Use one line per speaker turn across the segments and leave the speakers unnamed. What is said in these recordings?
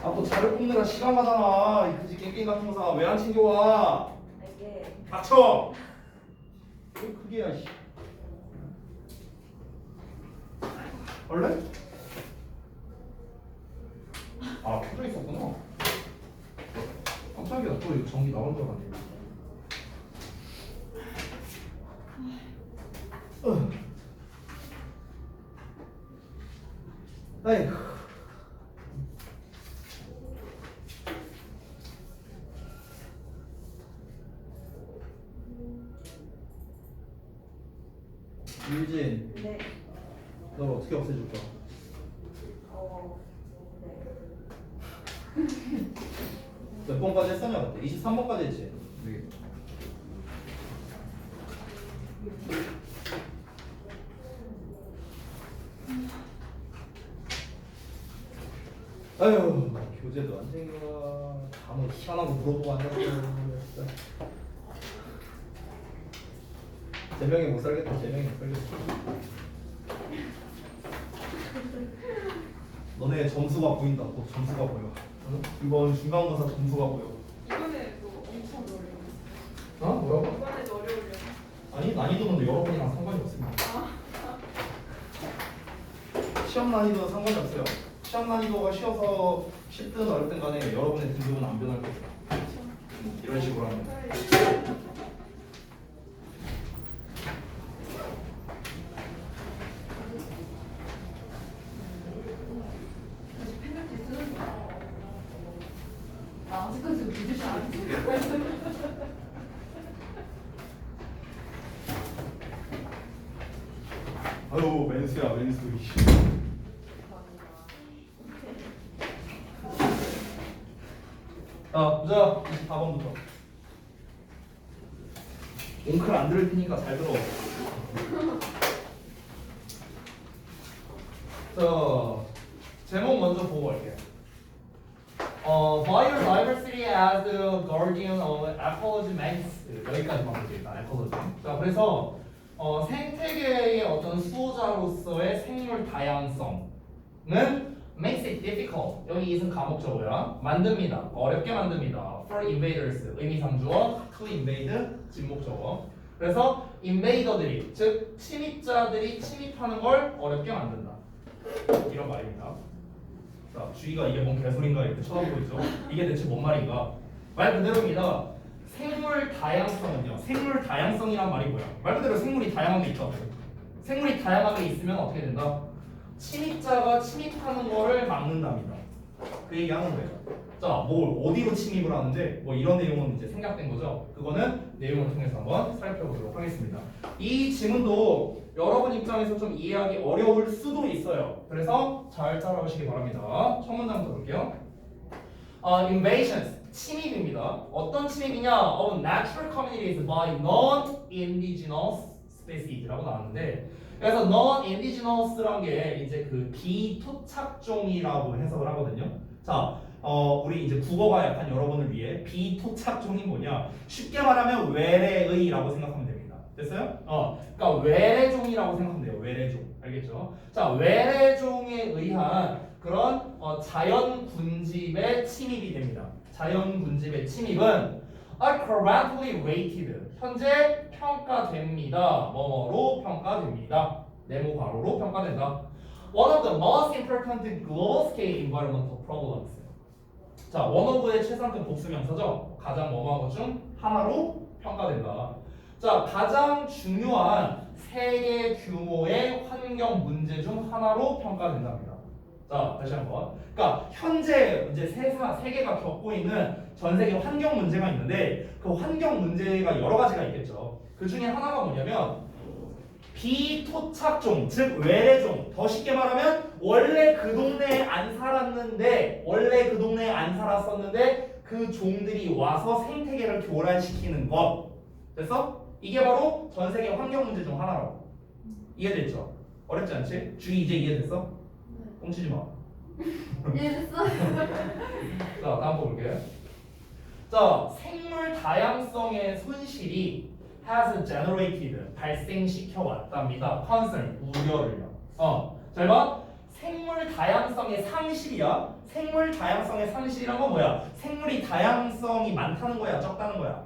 아 또 자료 뽑느라 시간 가잖아. 이 그지 깽깽 같은 거사 왜 안 챙겨와?
이게
닥쳐. 왜 그게야 씨. 원래? 아 켜져 있었구나. 깜짝이야. 또 이거 전기 나온 줄 알았네. 아이고. 유진,
네.
널 어떻게 없애줄까?
네.
몇 번까지 했었냐 그때? 23번까지 했지? 네. 아유, 교재도 안 챙겨. 단어 희한하고 물어보고 앉았어. 진짜. 제 명이 못 살겠다. 제 명이 못 살겠다. 너네 점수가 보인다. 곧 점수가 보여. 응? 이번 중간고사 점수가 보여.
이번에도 엄청 어려워요.
어? 뭐라고?
이번에도 어려워요.
아니 난이도는 여러분이랑 상관이 없습니다. 시험 난이도는 상관이 없어요. 시험 난이도가 쉬워서 쉽든 어렵든 간에 여러분의 등급은 안 변할 거예요. 이런 식으로 하면.
페널티 쓰는 거. 아직까지 믿으시 안 돼.
아유 맨수야 맨수. 자 보자. 24번부터. 옹클 안 들을 테니까 잘 들어. 자 제목 먼저 보고 갈게요. Biodiversity as the guardian of ecology makes 여기까지만 볼게요. 일단 ecology. 자 그래서 생태계의 어떤 수호자로서의 생물 다양성은 makes it difficult. 여기 이승 과목 적어요. 만듭니다. 어렵게 만듭니다. For invaders 의미상주어, to invade 진목적어. 그래서 invader들이 즉 침입자들이 침입하는 걸 어렵게 만든다. 이런 말입니다. 자, 주의가 이게 뭔 개소리인가 이렇게 쳐다보고 있죠. 이게 대체 뭔 말인가? 말 그대로입니다. 생물 다양성은요. 생물 다양성이란 말이 뭐야? 말 그대로 생물이 다양하게 있다고. 생물이 다양하게 있으면 어떻게 된다? 침입자가 침입하는 거를 막는답니다. 그 얘기하는 거예요. 자, 뭐 어디로 침입을 하는데 뭐 이런 내용은 이제 생략된 거죠. 그거는 내용을 통해서 한번 살펴보도록 하겠습니다. 이 지문도 여러분 입장에서 좀 이해하기 어려울 수도 있어요. 그래서 잘 따라오시기 바랍니다. 첫 문장부터 볼게요. Invasions, 침입입니다. 어떤 침입이냐? Of natural communities by non-indigenous species라고 나왔는데, 그래서 non-indigenous라는 게 이제 그 비토착종이라고 해석을 하거든요. 자, 우리 이제 국어가 약한 여러분을 위해 비토착종이 뭐냐? 쉽게 말하면 외래의라고 생각하면 됩니다. 됐어요? 그러니까 외래종이라고 생각하면 돼요. 외래종. 알겠죠? 자, 외래종에 의한 그런 자연 군집의 침입이 됩니다. 자연 군집의 침입은 are currently rated. 현재 평가됩니다. 뭐뭐로 평가됩니다. 네모 괄호로 평가된다. One of the most important global scale environmental problems. 자, one of의 최상급 복수명사죠. 가장 뭐뭐한 것 중 하나로 평가된다. 자, 가장 중요한 세계 규모의 환경 문제 중 하나로 평가된답니다. 자, 다시 한번. 그러니까 현재 이제 세계가 겪고 있는 전 세계 환경 문제가 있는데 그 환경 문제가 여러 가지가 있겠죠. 그 중에 하나가 뭐냐면 비토착종, 즉 외래종. 더 쉽게 말하면 원래 그 동네에 안 살았는데 그 종들이 와서 생태계를 교란시키는 것. 됐어? 이게 바로 전 세계 환경 문제 중 하나라고. 이해됐죠? 어렵지 않지? 주의 이제 이해됐어? 꽁치지 마.
이해됐어요?
자, 다음 거 볼게요. 자, 생물 다양성의 손실이 has generated 발생시켜 왔답니다. concern 우려를요. 잘 봐. 생물 다양성의 상실이야. 생물 다양성의 상실이란 건 뭐야? 생물이 다양성이 많다는 거야, 적다는 거야?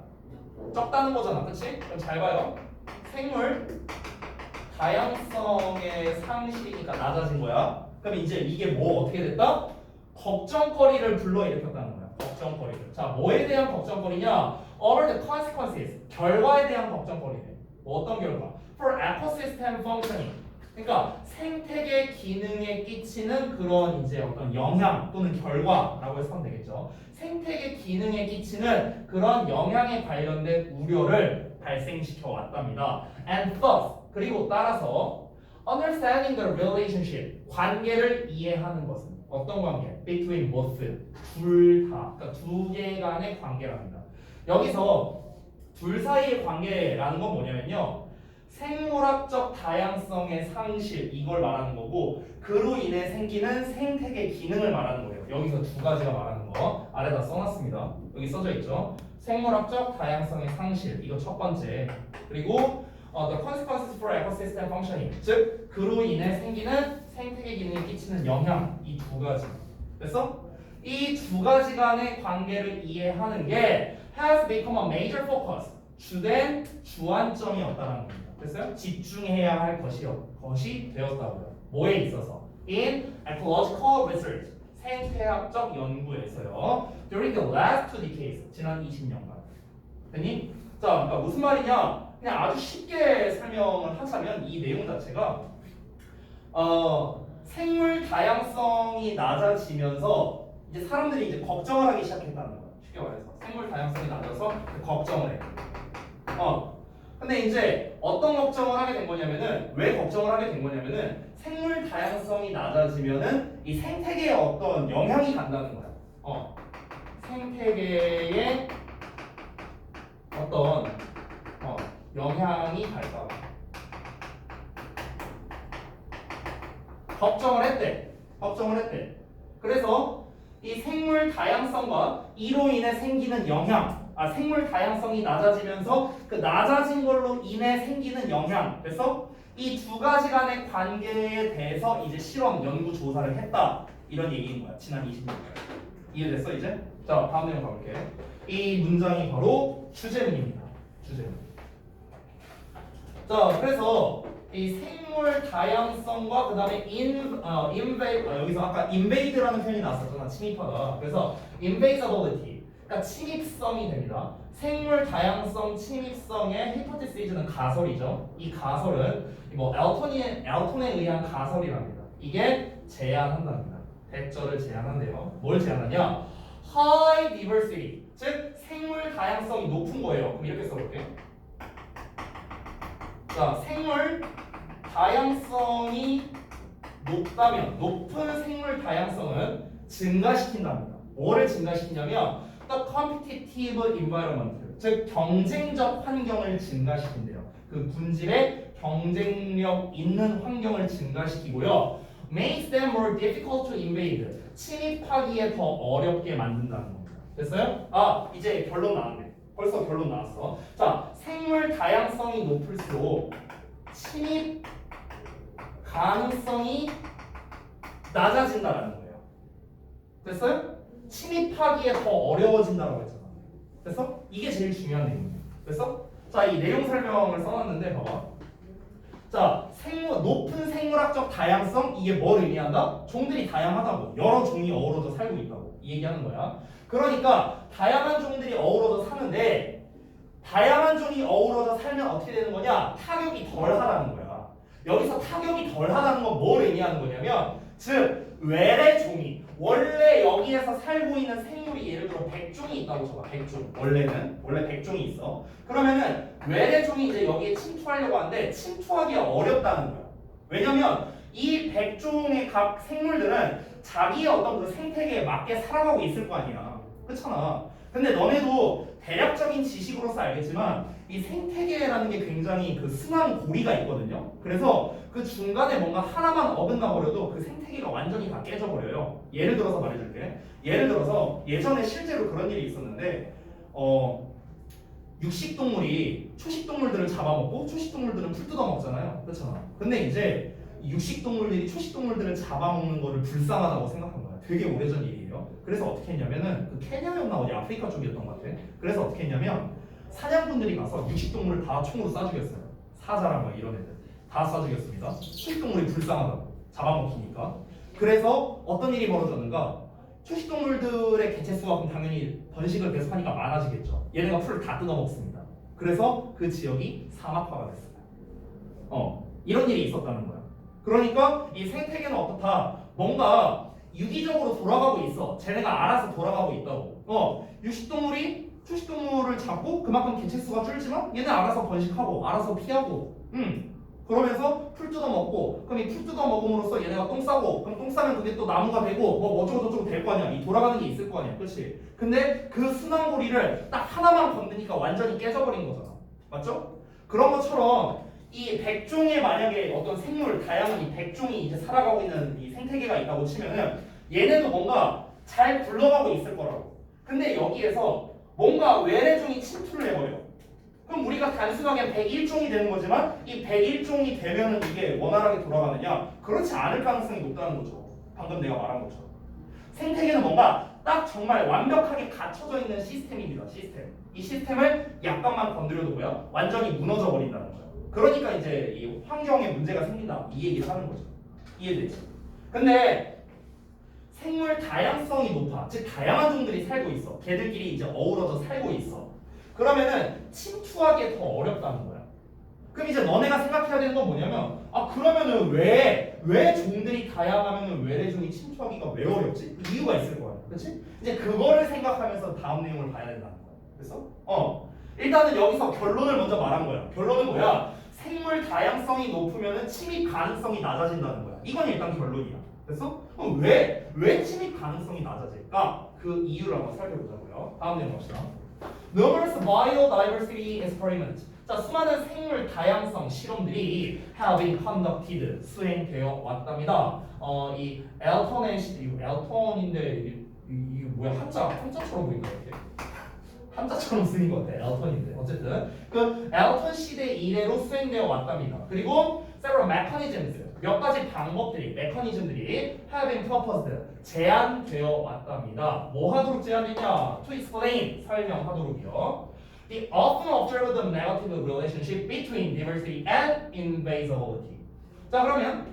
적다는 거잖아, 그치? 그럼 잘 봐요. 생물 다양성의 상실이니까 낮아진 거야. 그럼 이제 이게 뭐 어떻게 됐다? 걱정거리를 불러일으켰다는 거야. 걱정거리를. 자, 뭐에 대한 걱정거리냐? Over the consequences. 결과에 대한 걱정거리네. 뭐 어떤 결과? For ecosystem functioning. 그러니까 생태계 기능에 끼치는 그런 이제 어떤 영향 또는 결과라고 해서 하면 되겠죠. 생태계 기능에 끼치는 그런 영향에 관련된 우려를 발생시켜 왔답니다. And thus, 그리고 따라서 understanding the relationship, 관계를 이해하는 것은 어떤 관계? Between both, 둘 다, 그러니까 두 개 간의 관계랍니다. 여기서 둘 사이의 관계라는 건 뭐냐면요. 생물학적 다양성의 상실, 이걸 말하는 거고 그로 인해 생기는 생태계 기능을 말하는 거예요. 여기서 두 가지가 말하는 거 아래다 써놨습니다. 여기 써져 있죠. 생물학적 다양성의 상실, 이거 첫 번째. 그리고 the consequences for ecosystem functioning, 즉 그로 인해 생기는 생태계 기능에 끼치는 영향, 이 두 가지. 됐어? 이 두 가지 간의 관계를 이해하는 게 has become a major focus, 주된 주안점이었다는 겁니다. 됐어요? 집중해야 할 것이 되었다고요. 뭐에 있어서? In ecological research, 생태학적 연구에서요. During the last 2 decades, 지난 20년간. 됐니? 자, 그러니까 무슨 말이냐? 그냥 아주 쉽게 설명을 하자면 이 내용 자체가 생물 다양성이 낮아지면서 이제 사람들이 이제 걱정을 하기 시작했다는 거야. 쉽게 말해서 생물 다양성이 낮아서 걱정을 해. 근데 이제 어떤 걱정을 하게 된 거냐면은 왜 걱정을 하게 된 거냐면은 생물 다양성이 낮아지면은 이 생태계에 어떤 영향이 간다는 거야. 생태계에 어떤 영향이 갈까 봐. 걱정을 했대. 그래서 이 생물 다양성과 이로 인해 생기는 영향, 생물 다양성이 낮아지면서 그 낮아진 걸로 인해 생기는 영향. 그래서 이 두 가지 간의 관계에 대해서 이제 실험, 연구, 조사를 했다. 이런 얘기인 거야. 지난 20년. 이해됐어 이제? 자, 다음 내용 가볼게. 이 문장이 바로 주제문입니다. 주제문. 자, 그래서 이 생물 다양성과 그 다음에 여기서 아까 invade라는 표현이 나왔었잖아. 침입하다. 그래서 invasibility, 그러니까 침입성이 됩니다. 생물 다양성 침입성의 히포테시스는 가설이죠. 이 가설은 뭐 엘톤에 의한 가설이랍니다. 이게 제한한답니다. 대절을 제한한대요. 뭘 제한하냐? High diversity, 즉 생물 다양성이 높은 거예요. 그럼 이렇게 써볼게. 자, 생물 다양성이 높다면 높은 생물 다양성은 증가시킨답니다. 뭐를 증가시키냐면 the competitive environment, 즉 경쟁적 환경을 증가시킨대요. 그 분질의 경쟁력 있는 환경을 증가시키고요. makes them more difficult to invade, 침입하기에 더 어렵게 만든다는 겁니다. 됐어요? 이제 결론 나왔네. 벌써 결론 나왔어. 자, 생물 다양성이 높을수록 침입 가능성이 낮아진다는 거예요. 됐어요? 침입하기에 더 어려워진다고 했잖아. 됐어? 이게 제일 중요한 내용이에요. 됐어? 자, 이 내용 설명을 써놨는데 봐봐. 자, 높은 생물학적 다양성, 이게 뭘 의미한다? 종들이 다양하다고, 여러 종이 어우러져 살고 있다고 이 얘기하는 거야. 그러니까 다양한 종들이 어우러져 사는데 다양한 종이 어우러져 살면 어떻게 되는 거냐? 타격이 덜하다는 거야. 여기서 타격이 덜하다는 건 뭘 의미하는 거냐면, 즉 외래 종이, 원래 여기에서 살고 있는 생물이 예를 들어 100종이 있다고 쳐봐. 100종. 원래 100종이 있어. 그러면은 외래 종이 이제 여기에 침투하려고 하는데 침투하기가 어렵다는 거야. 왜냐면 이 100종의 각 생물들은 자기의 어떤 그 생태계에 맞게 살아가고 있을 거 아니야. 그렇잖아. 근데 너네도 대략적인 지식으로서 알겠지만 이 생태계라는 게 굉장히 그 순환 고리가 있거든요. 그래서 그 중간에 뭔가 하나만 어긋나 버려도 그 생태계가 완전히 다 깨져버려요. 예를 들어서 말해줄게. 예를 들어서 예전에 실제로 그런 일이 있었는데 육식동물이 초식동물들을 잡아먹고 초식동물들은 풀 뜯어먹잖아요. 그렇잖아. 근데 이제 육식 동물들이 초식 동물들을 잡아먹는 거를 불쌍하다고 생각한 거야. 되게 오래전 일이에요. 그래서 어떻게 했냐면은 그 케냐였나 어디 아프리카 쪽이었던 것 같아. 그래서 어떻게 했냐면 사냥꾼들이 가서 육식 동물을 다 총으로 쏴 죽였어요. 사자랑 막 이런 애들 다 쏴 죽였습니다. 초식 동물이 불쌍하다고 잡아먹히니까. 그래서 어떤 일이 벌어졌는가? 초식 동물들의 개체 수가 그럼 당연히 번식을 계속하니까 많아지겠죠. 얘네가 풀을 다 뜯어먹습니다. 그래서 그 지역이 사막화가 됐어요. 이런 일이 있었다는 거야. 그러니까 이 생태계는 어떻다? 뭔가 유기적으로 돌아가고 있어. 쟤네가 알아서 돌아가고 있다고. 육식동물이 초식동물을 잡고 그만큼 개체수가 줄지만 얘네 알아서 번식하고 알아서 피하고 그러면서 풀 뜯어먹고 그럼 이 풀 뜯어먹음으로써 얘네가 똥 싸고 그럼 똥 싸면 그게 또 나무가 되고 뭐 어쩌고 저쩌고 될 거 아니야. 이 돌아가는 게 있을 거 아니야. 그렇지? 근데 그 순환고리를 딱 하나만 건드니까 완전히 깨져버린 거잖아. 맞죠? 그런 것처럼 이 백종의 만약에 어떤 생물 다양한 이 백종이 이제 살아가고 있는 이 생태계가 있다고 치면은 얘네도 뭔가 잘 굴러가고 있을 거라고. 근데 여기에서 뭔가 외래종이 침투를 해버려. 그럼 우리가 단순하게 101종이 되는 거지만 이 101종이 되면은 이게 원활하게 돌아가느냐? 그렇지 않을 가능성이 높다는 거죠. 방금 내가 말한 것처럼. 생태계는 뭔가 딱 정말 완벽하게 갖춰져 있는 시스템입니다. 시스템. 이 시스템을 약간만 건드려도 뭐야? 완전히 무너져 버린다는 거예요. 그러니까 이제 이 환경에 문제가 생긴다. 이 얘기를 하는 거죠. 이해되지? 근데 생물 다양성이 높아. 즉 다양한 종들이 살고 있어. 걔들끼리 이제 어우러져 살고 있어. 그러면은 침투하기 더 어렵다는 거야. 그럼 이제 너네가 생각해야 되는 건 뭐냐면 그러면은 왜 종들이 다양하면은 외래종이 침투하기가 왜 어렵지? 이유가 있을 거야. 그렇지? 이제 그거를 생각하면서 다음 내용을 봐야 된다는 거야. 그래서 일단은 여기서 결론을 먼저 말한 거야. 결론은 뭐야? 생물 다양성이 높으면은 침입 가능성이 낮아진다는 거야. 이건 일단 결론이야. 그래서 왜 침입 가능성이 낮아질까? 그 이유를 한번 살펴보자고요. 다음 내용 봅시다. Numerous biodiversity experiments. 자, 수많은 생물 다양성 실험들이 have been conducted, 수행되어 왔답니다. 이 엘턴인데 이게 뭐야? 한자처럼 보인다 이렇게. 한자처럼 쓰인 것 같아. 엘턴인데 어쨌든 그 엘턴 시대 이래로 수행되어 왔답니다. 그리고 several mechanisms 몇 가지 방법들이 메커니즘들이 have been proposed 제안되어 왔답니다. 뭐 하도록 제안되냐? To explain 설명하도록이요. The often observed negative relationship between diversity and invasibility. 자 그러면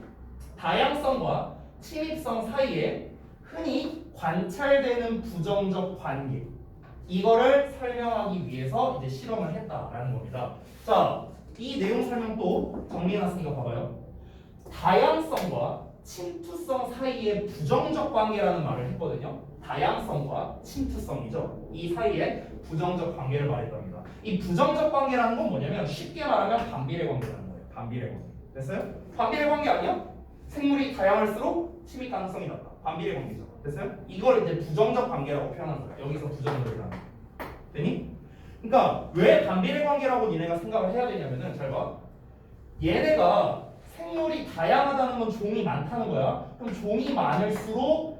다양성과 침입성 사이에 흔히 관찰되는 부정적 관계 이거를 설명하기 위해서 이제 실험을 했다라는 겁니다. 자, 이 내용 설명 또 정리해놨으니까 봐봐요. 다양성과 침투성 사이의 부정적 관계라는 말을 했거든요. 다양성과 침투성이죠. 이 사이에 부정적 관계를 말했답니다. 이 부정적 관계라는 건 뭐냐면 쉽게 말하면 반비례 관계라는 거예요. 반비례 관계. 됐어요? 반비례 관계 아니야? 생물이 다양할수록 침입 가능성이 낮다. 반비례 관계죠. 됐어요? 이걸 이제 부정적 관계라고 표현하는 거야. 여기서 부정적이라는 거. 되니? 그러니까 왜 반비례 관계라고 니네가 생각을 해야 되냐면은 잘 봐. 얘네가 생물이 다양하다는 건 종이 많다는 거야. 그럼 종이 많을수록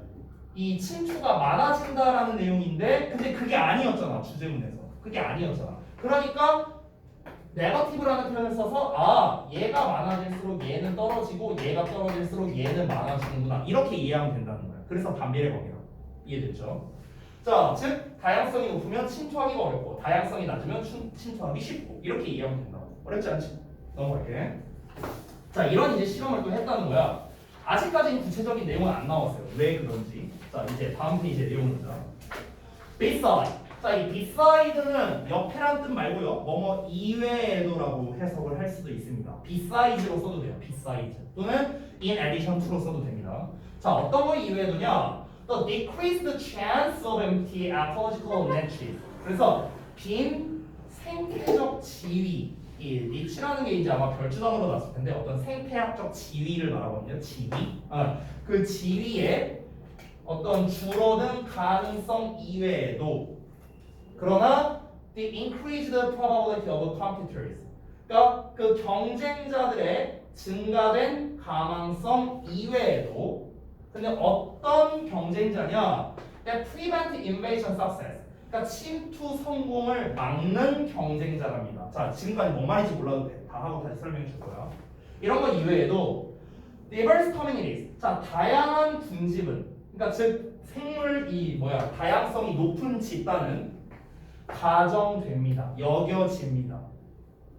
이 침투가 많아진다라는 내용인데 근데 그게 아니었잖아. 주제문에서. 그게 아니었잖아. 그러니까 네거티브라는 표현을 써서 얘가 많아질수록 얘는 떨어지고 얘가 떨어질수록 얘는 많아지는구나. 이렇게 이해하면 된다는 거야. 그래서 반비례 관계라고. 이해됐죠? 자, 즉 다양성이 높으면 침투하기가 어렵고 다양성이 낮으면 침투하기 쉽고 이렇게 이해하면 된다고. 어렵지 않지? 넘어갈게. 자, 이런 이제 실험을 또 했다는 거야. 아직까지는 구체적인 내용은 안 나왔어요. 왜 그런지. 자, 이제 다음 페이지에 내용을 보자. beside. 자, 이 beside는 옆에란 뜻 말고요. 뭐뭐 이외에도라고 해석을 할 수도 있습니다. beside로 써도 돼요. beside 또는 in addition to로 써도 됩니다. 자, 어떤 거 이외에도냐? The decreased chance of empty ecological niches. 그래서 빈 생태적 지위. 이 니치라는 게 이제 아마 별주단으로 나왔을 텐데 어떤 생태학적 지위를 말하거든요. 지위. 그 지위에 어떤 줄어든 가능성 이외에도 그러나 the increased probability of competitors. 그러니까 그 경쟁자들의 증가된 가망성 이외에도 근데 어떤 경쟁자냐? that prevent invasion success. 그러니까 침투 성공을 막는 경쟁자랍니다. 자, 지금까지 뭔 말인지 몰라도 돼. 다 하고 다시 설명해 줄 거야. 이런 거 이외에도 diverse communities. 자, 다양한 군집은, 그러니까 즉 생물 다양성이 높은 집단은 가정됩니다. 여겨집니다.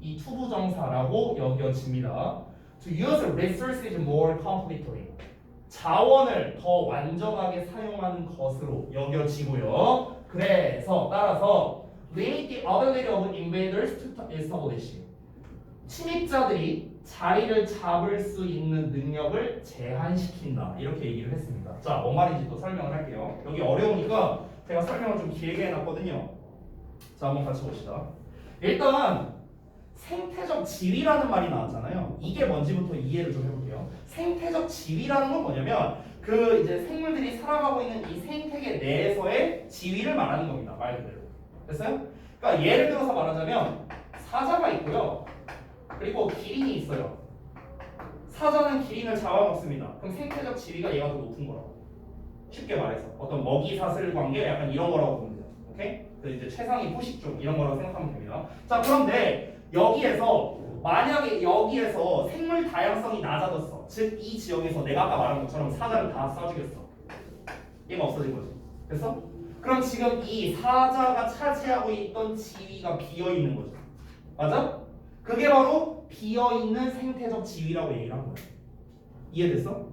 이 투부정사라고 여겨집니다. To use resources more completely. 자원을 더 완전하게 사용하는 것으로 여겨지고요. 그래서 따라서 limit the ability of invaders to establish. 침입자들이 자리를 잡을 수 있는 능력을 제한시킨다. 이렇게 얘기를 했습니다. 자, 뭔 말인지 또 설명을 할게요. 여기 어려우니까 제가 설명을 좀 길게 해놨거든요. 자, 한번 같이 봅시다. 일단 생태적 지위라는 말이 나왔잖아요. 이게 뭔지부터 이해를 좀 해볼게요. 생태적 지위라는 건 뭐냐면 그 이제 생물들이 살아가고 있는 이 생태계 내에서의 지위를 말하는 겁니다. 말 그대로. 됐어요? 그러니까 예를 들어서 말하자면 사자가 있고요. 그리고 기린이 있어요. 사자는 기린을 잡아먹습니다. 그럼 생태적 지위가 얘가 더 높은 거라고. 쉽게 말해서 어떤 먹이 사슬 관계 약간 이런 거라고 보면 돼요. 오케이? 그래서 이제 최상위 포식종 이런 거라고 생각하면 됩니다. 자, 그런데 여기에서 만약에 여기에서 생물 다양성이 낮아졌어. 즉 이 지역에서 내가 아까 말한 것처럼 사자를 다 쏴 죽였어. 얘가 없어진 거지. 됐어? 그럼 지금 이 사자가 차지하고 있던 지위가 비어 있는 거죠. 맞아? 그게 바로 비어 있는 생태적 지위라고 얘기를 한 거야. 이해됐어?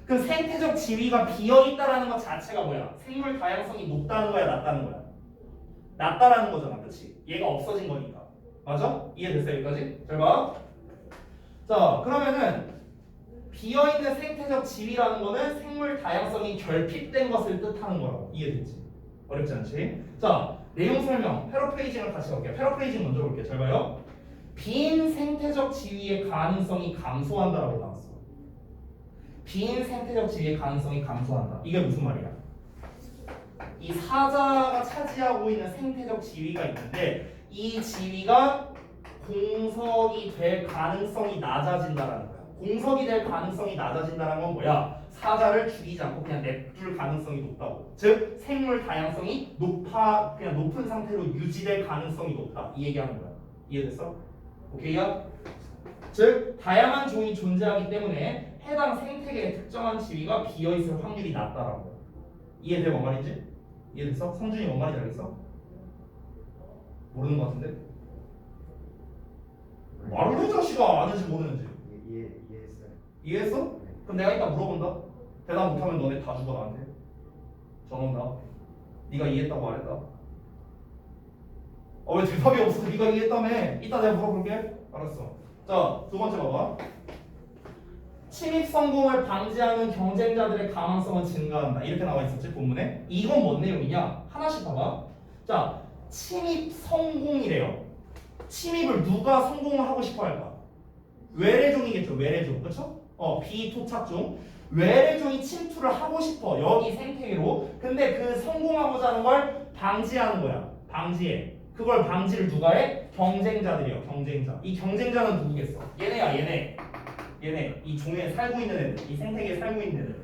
그럼 생태적 지위가 비어 있다라는 것 자체가 뭐야? 생물 다양성이 높다는 거야, 낮다는 거야? 낮다라는 거잖아, 그렇지? 얘가 없어진 거니까. 맞아? 이해됐어 여기까지? 잘 봐. 자, 그러면은 비어있는 생태적 지위라는 거는 생물 다양성이 결핍된 것을 뜻하는 거라고. 이해됐지? 어렵지 않지? 자, 내용 설명, 패러프레이징을 같이 볼게요. 패러프레이징 먼저 볼게요. 잘 봐요. 빈 생태적 지위의 가능성이 감소한다라고 나왔어. 빈 생태적 지위의 가능성이 감소한다. 이게 무슨 말이야? 이 사자가 차지하고 있는 생태적 지위가 있는데 이 지위가 공석이 될 가능성이 낮아진다라는 거야. 공석이 될 가능성이 낮아진다는 건 뭐야? 사자를 죽이지 않고 그냥 냅둘 가능성이 높다고. 즉 생물 다양성이 그냥 높은 상태로 유지될 가능성이 높다. 이 얘기하는 거야. 이해됐어? 오케이야? 즉 다양한 종이 존재하기 때문에 해당 생태계의 특정한 지위가 비어있을 확률이 낮다라고. 이해돼? 뭔 말인지? 이해됐어? 성준이 뭔 말인지 알겠어? 모르는 것 같은데? 말을 해 자식아. 아는지 모르는지.
이해했어요.
이해했어? 그럼 내가 이따 물어본다. 대답 못하면 너네 다 죽어 나한테. 전원다. 네가 이해했다고 말했다. 왜 대답이 없어? 네가 이해했다며. 이따 내가 물어볼게. 알았어. 자, 두 번째 봐봐. 침입 성공을 방지하는 경쟁자들의 가망성은 증가한다. 이렇게 나와 있었지 본문에. 이건 뭔 내용이냐? 하나씩 봐봐. 자, 침입 성공이래요. 침입을 누가 성공을 하고 싶어 할까? 외래종이겠죠. 외래종. 그렇죠? 비토착종. 외래종이 침투를 하고 싶어. 여기 생태계로. 근데 그 성공하고자 하는 걸 방지하는 거야. 방지해. 그걸 방지를 누가 해? 경쟁자들이요. 경쟁자. 이 경쟁자는 누구겠어? 얘네야. 얘네. 이 종에 살고 있는 애들. 이 생태계에 살고 있는 애들.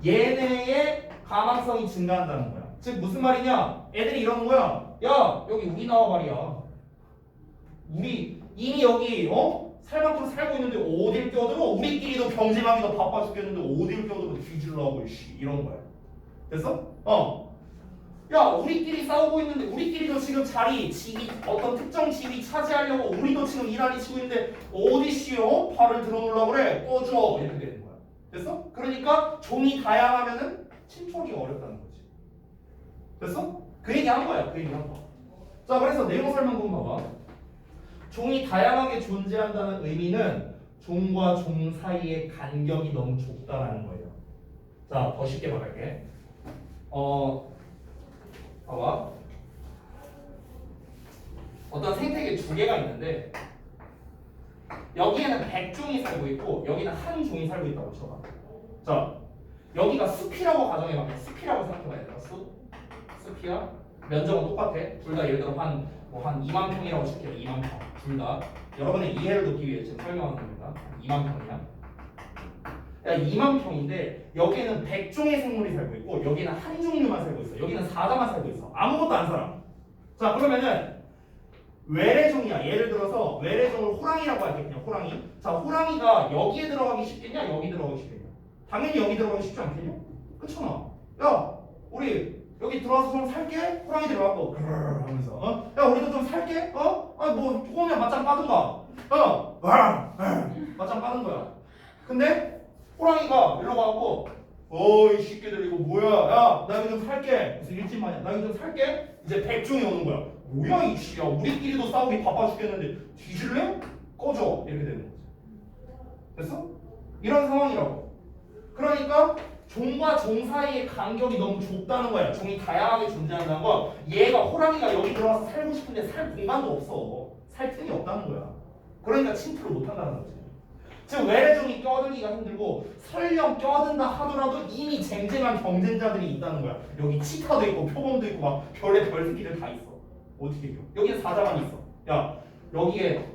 얘네의 가망성이 증가한다는 거야. 즉 무슨 말이냐? 애들이 이러는 거야. 야, 여기 우리 나와 말이야. 우리 이미 여기 살만큼 살고 있는데 어딜 껴들어? 우리끼리도 경쟁하기도 바빠 죽겠는데 어딜 껴들어 뒤질라고 이런 거야. 됐어? 야, 우리끼리 싸우고 있는데 우리끼리도 지금 지위 어떤 특정 지위 차지하려고 우리도 지금 이란이 치고 있는데 어디 발을 들어놓으려고 그래? 꺼줘. 이렇게 되는 거야. 됐어? 그러니까 종이 다양하면은 침투하기가 어렵다는 거지. 됐어? 그 얘기 한 거야. 그 얘기 한 거. 자, 그래서 내용 설명 좀 봐봐. 종이 다양하게 존재한다는 의미는 종과 종 사이의 간격이 너무 좁다라는 거예요. 자, 더 쉽게 말할게. 봐봐. 어떤 생태계 두 개가 있는데 여기에는 100종이 살고 있고 여기는 한 종이 살고 있다고 쳐봐. 자, 여기가 숲이라고 가정해봐. 숲이라고 생각해봐야 돼. 숲이야. 면적은 똑같아. 둘 다 예를 들어 한 2만 평이라고 칠게요. 2만 평. 둘 다. 여러분의 이해를 돕기 위해 지금 설명하는 겁니다. 2만 평이야. 야, 2만 평인데 여기에는 100종의 생물이 살고 있고 여기는 한 종류만 살고 있어. 여기는 사자만 살고 있어. 아무것도 안 살아. 자, 그러면은 외래종이야. 예를 들어서 외래종을 호랑이라고 할게. 그냥 호랑이. 자, 호랑이가 여기에 들어가기 쉽겠냐? 여기 들어가기 쉽겠냐? 당연히 여기 들어가기 쉽지 않겠냐? 그렇잖아. 야, 우리 여기 들어와서 좀 살게? 호랑이들이 와갖고 그르르 하면서 야, 우리도 좀 살게? 뭐 조금이야 맞짱 빠든가. 맞짱 빠는 거야. 근데 호랑이가 일로 가갖고 어이 새끼들 이거 뭐야? 야, 나 여기 좀 살게. 무슨 일진마냐? 나 여기 좀 살게. 이제 백종이 오는 거야. 뭐야 이 씨야? 우리끼리도 싸우기 바빠 죽겠는데 뒤질래? 꺼져. 이렇게 되는 거지. 됐어? 이런 상황이라고. 그러니까 종과 종 사이의 간격이 너무 좁다는 거야. 종이 다양하게 존재한다는 건 얘가 호랑이가 여기 들어와서 살고 싶은데 살 공간도 없어. 살 틈이 없다는 거야. 그러니까 침투를 못 한다는 거지. 즉 외래종이 껴들기가 힘들고 설령 껴든다 하더라도 이미 쟁쟁한 경쟁자들이 있다는 거야. 여기 치타도 있고 표범도 있고 막 별의 별새끼들 다 있어. 어떻게 이겨? 여기는 사자만 있어. 야, 여기에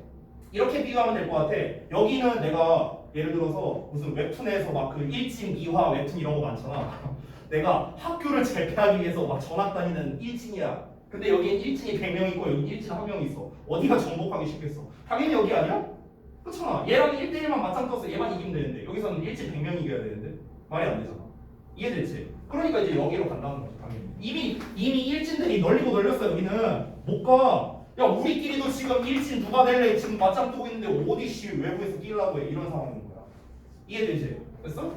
이렇게 비교하면 될 것 같아. 여기는 내가 예를 들어서 무슨 웹툰에서 막 그 일진 미화 웹툰 이런 거 많잖아. 내가 학교를 재패하기 위해서 막 전학 다니는 일진이야. 근데 여기엔 일진이 100명 있고 여기 일진 1명 있어. 어디가 정복하기 쉽겠어? 당연히 여기 아니야? 그렇잖아. 얘랑 1대1만 맞짱 떠서 얘만 이기면 되는데 여기서는 일진 100명 이겨야 되는데 말이 안 되잖아. 이해됐지? 그러니까 이제 여기로 간다는 거지 당연히. 이미 일진들이 널리고 널렸어. 여기는 못 가. 야, 우리끼리도 지금 일진 누가 될래 지금 맞짱 뜨고 있는데 어디 씨 외부에서 끼려고 해. 이런 상황인 거야. 이해되지? 됐어?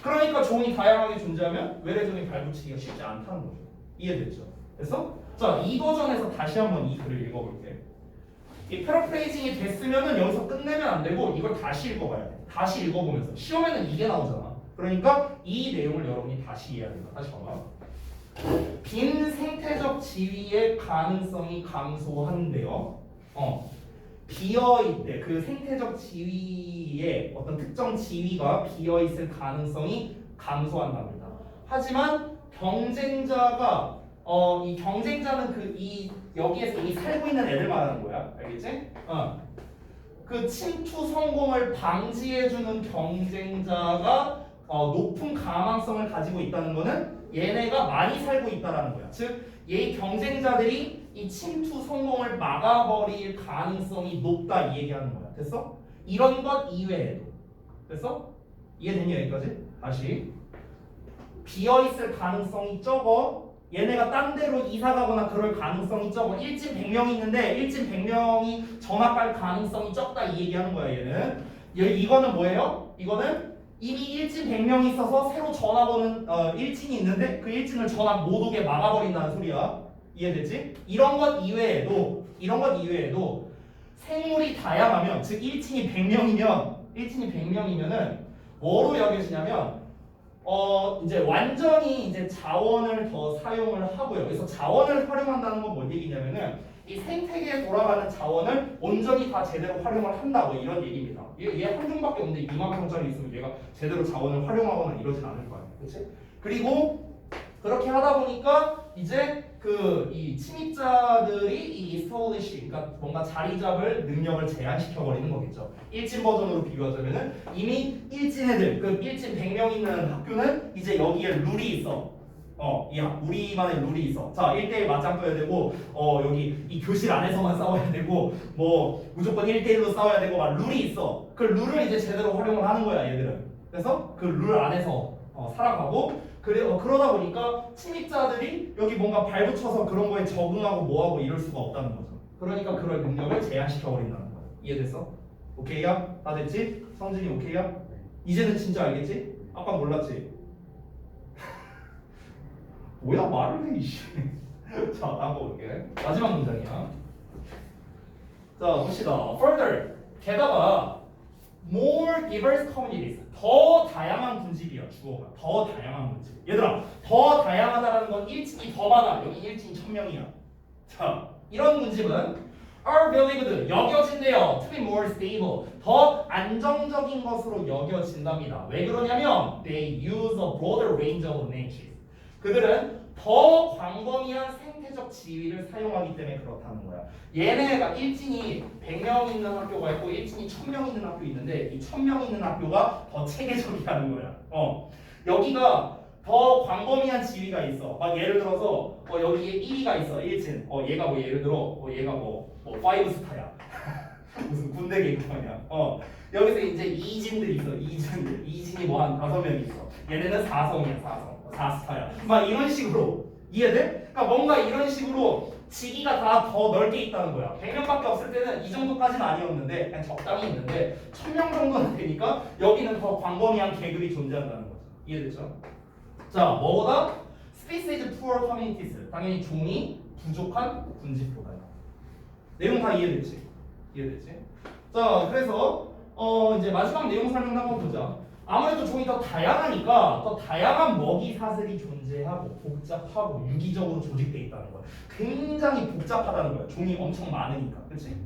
그러니까 종이 다양하게 존재하면 외래종이 발붙이기가 쉽지 않다는 거죠. 이해됐죠? 됐어? 자, 이 버전에서 다시 한번 이 글을 읽어볼게. 이 패러프레이징이 됐으면은 여기서 끝내면 안 되고 이걸 다시 읽어봐야 돼. 다시 읽어보면서 시험에는 이게 나오잖아. 그러니까 이 내용을 여러분이 다시 이해해야 된다. 다시 봐봐. 빈 생태적 지위의 가능성이 감소한대요. 비어있대. 그 생태적 지위의 어떤 특정 지위가 비어있을 가능성이 감소한답니다. 하지만 경쟁자가 이 경쟁자는 여기에서 이미 살고 있는 애들 말하는 거야. 알겠지? 그 침투 성공을 방지해주는 경쟁자가 높은 가망성을 가지고 있다는 거는 얘네가 많이 살고 있다라는 거야. 즉, 얘 경쟁자들이 이 침투 성공을 막아버릴 가능성이 높다 이 얘기하는 거야. 됐어? 이런 것 이외에도. 됐어? 이해됐니 여기까지? 다시. 비어있을 가능성이 적어. 얘네가 딴 데로 이사 가거나 그럴 가능성이 적어. 일진 100명이 있는데 일진 100명이 전학 갈 가능성이 적다 이 얘기하는 거야 얘는. 이거는 뭐예요? 이거는 이미 일진 100명이 있어서 새로 전학 오는 일진이 있는데 그 일진을 전학 못 오게 막아버린다는 소리야. 이해됐지? 이런 것 이외에도 생물이 다양하면 즉 일진이 100명이면은 뭐로 여겨지냐면 이제 완전히 이제 자원을 더 사용을 하고요. 그래서 자원을 활용한다는 건 뭔 얘기냐면은 이 생태계에 돌아가는 자원을 온전히 다 제대로 활용을 한다고 이런 얘기입니다. 얘 한 종밖에 없는데 2만 평짜리 있으면 얘가 제대로 자원을 활용하거나 이러진 않을 거야. 그렇지? 그리고 그렇게 하다 보니까 이제 이 침입자들이 이 establish, 그러니까 뭔가 자리 잡을 능력을 제한시켜 버리는 거겠죠. 일진 버전으로 비교하자면은 이미 일진 애들, 그 일진 100명 있는 학교는 이제 여기에 룰이 있어. 우리만의 룰이 있어. 자, 1대1 맞짱 떠야 되고, 여기 이 교실 안에서만 싸워야 되고, 뭐 무조건 1대1로 싸워야 되고, 막 룰이 있어. 그 룰을 이제 제대로 활용을 하는 거야, 얘들은. 그래서 그 룰 안에서 살아가고. 그러다 보니까 침입자들이 여기 뭔가 발붙여서 그런 거에 적응하고 뭐하고 이럴 수가 없다는 거죠. 그러니까 그럴 능력을 제한시켜 버린다는 거야. 이해됐어? 오케이야? 다 됐지? 성진이 오케이야? 이제는 진짜 알겠지? 아까 몰랐지? 뭐야 말을 해 이씨. 자, 다음 거 볼게. 마지막 문장이야. 자, 봅시다. Further, 게다가 more diverse communities, 더 다양한 군집이야. 주어가 더 다양한 군집. 얘들아, 더 다양하다라는 건 일진이 더 많아. 여기 일진이 1000명이야. 자, 이런 군집은 are believed, 여겨진대요. To be more stable, 더 안정적인 것으로 여겨진답니다. 왜 그러냐면 they use a broader range of natures, 그들은 더 광범위한 생태적 지위를 사용하기 때문에 그렇다는 거야. 얘네가 일진이 100명 있는 학교가 있고 일진이 1000명 있는 학교 있는데 이 1000명 있는 학교가 더 체계적이라는 거야. 여기가 더 광범위한 지위가 있어. 막 예를 들어서 여기에 1위가 있어. 일진. 얘가 뭐 예를 들어 얘가 뭐 5스타야. 무슨 군대 개그만이야. 여기서 이제 이진들이 있어. 이진이 뭐 한 5명 있어. 얘네는 4성이야. 4스타야. 막 이런 식으로 이해돼? 그러니까 뭔가 이런 식으로 직위가 다 더 넓게 있다는 거야. 100명밖에 없을 때는 이 정도까지는 아니었는데 그냥 적당히 있는데 1000명 정도는 되니까 여기는 더 광범위한 계급이 존재한다는 거죠. 이해되죠? 자, 뭐보다? Species poor communities. 당연히 종이 부족한 군집보다요. 내용 다 이해됐지? 이해됐지? 자, 그래서 이제 마지막 내용 설명 한번 보자. 아무래도 종이 더 다양하니까 더 다양한 먹이 사슬이 존재하고 복잡하고 유기적으로 조직돼 있다는 거야. 굉장히 복잡하다는 거야. 종이 엄청 많으니까, 그렇지?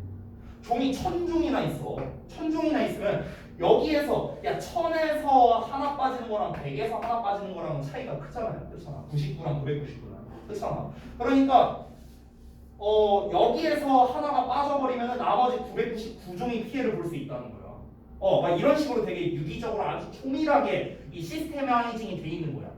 종이 1000종이나 있어. 1000종이나 있으면 여기에서 야 1000에서 하나 빠지는 거랑 100에서 하나 빠지는 거랑 차이가 크잖아요, 그렇잖아. 99랑 999랑 그렇잖아. 그러니까 여기에서 하나가 빠져버리면 나머지 999종이 피해를 볼 수 있다는 거야. 막 이런 식으로 되게 유기적으로 아주 조밀하게 이 시스테마이징이 돼 있는 거야.